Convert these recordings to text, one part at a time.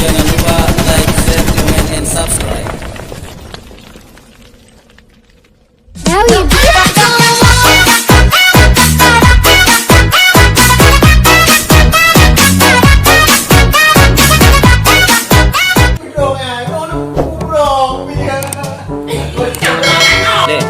Jangan lupa like, share, comment, and subscribe. Now you Dek,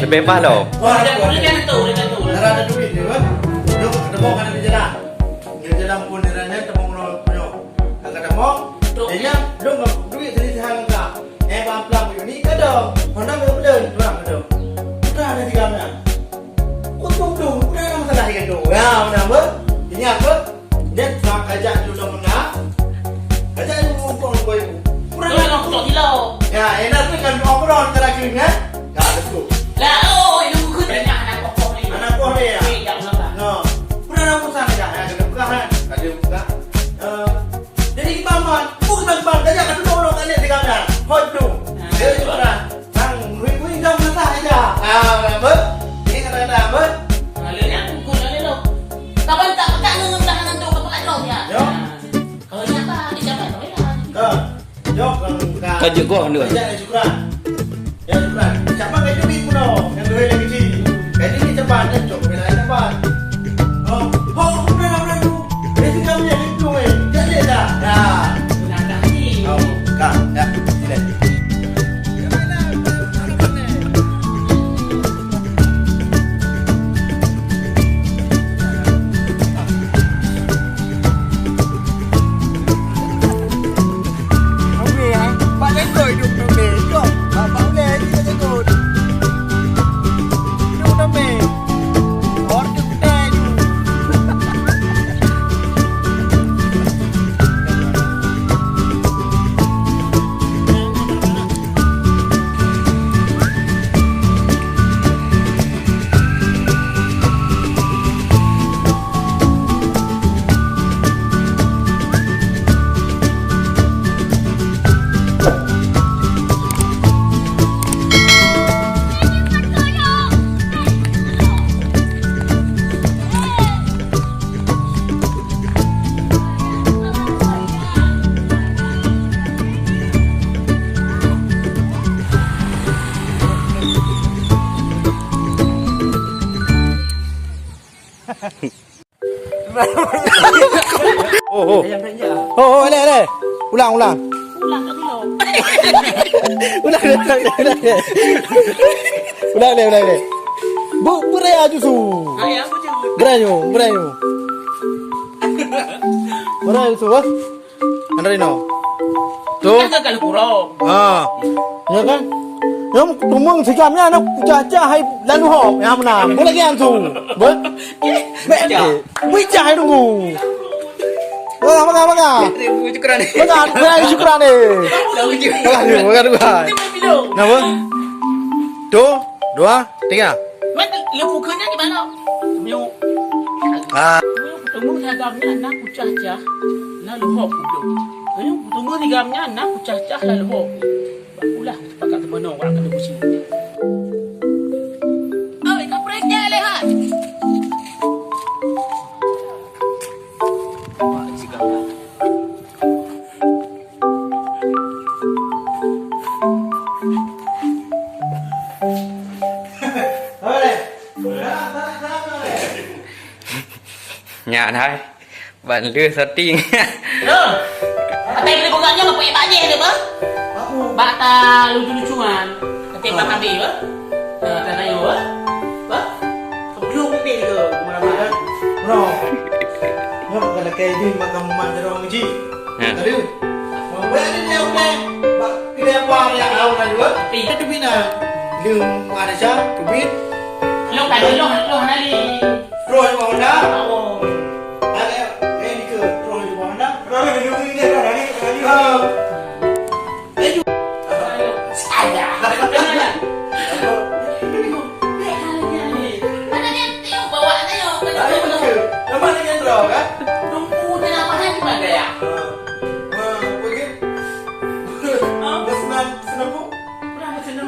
lebih apa lo? Ada duit ni kan? Duk tembok ada di jalan. Di jalan pun deranya tembok punya. Agak tembok. Dia duk duit sini sehang ka. Pelan ni kada. Mana betul tuang kada. Sudah ada di kamera. Untung tu, udah nama salah ikan tu. Ya, mana ber? Ini apa? Dia nak ajak dulu mana? Ajak ngumpul kau ibu. Kurang nak aku tak Ya, enak tu kan obrolan terakhir kan? Tak ada tu. lah, oh, itu aku banyak anak pokok ni. Anak buah dia. Jangan lah. No. Pernah nak usah aja, ya kena buka kan? Ada buka. Jadi ibaman, bukan bang, dah kan dulu orang lihat di kamera. Hot tu. Dia juga bang, wing jam masa aja. Ber. Ini kata ber. Lalu ni aku guna ni lo. Kapan tak ngengem tangan tu apa kat lo ya? Yo. Kalau ni apa? Di siapa tu ya? Jok kan buka. Kerja gua kan dia. Ya syukuran. Ya syukuran. Siapa kayak duit pun no, yang duit lagi kecil. Kayak ni cepat kan, jok bela cepat. Oh, pernah tu. Dia kamu yang itu jadi dah. Ya. Gunakan ni. Oh, kak, ya. Sini. Oh, le. Ulang. Pulang kat lo. Ulang le. Berai aju su. Ayah aku je. Berai. Berai su ah. Andai no. Tu. Jangan kalau kurang. Ya kan? Yang tumung sikamnya nak jajah hai lalu hok yang mana? Boleh kan tu? Ber. Wicah tunggu. Makan. Syukuran ni. Makan syukuran ni. Lalu je. Makan. Napa? Tu, 2, 3. Mana lembu kena di mana? Mu. Tunggu tigamnya nak kucah-cah lalu hok dulu. Tunggu tigamnya nak kucah-cah lalu hok. Bakulah pakat teman orang kena pusing. Oi, kau pergi lehat. Wah, sikap. Nhà thôi. Bạn đưa sao tiên. Katanya beli bunganya nggak punya banyak deh, Bang. Bata lucu-lucuan. Katanya Bang ambil, Bang. Katanya yo, Bang. Bang. no. Ngap kalau kayak ini makan manja orang ji. Tadi. Boleh dia udah. Bak kita apa yang awal lagi buat? Itu bina. Lum ada siapa? Tubin. Lo nali. Roy mau dah. Oh. Ada ini ke Roy mau dah. Rara minum ini dia Rara ini. Saya. Mana dia tengok bawa tengok. Nama ni yang terang kan? Tunggu dia apa lagi mana ya? Pergi. Senang, senang pun. Berapa senang.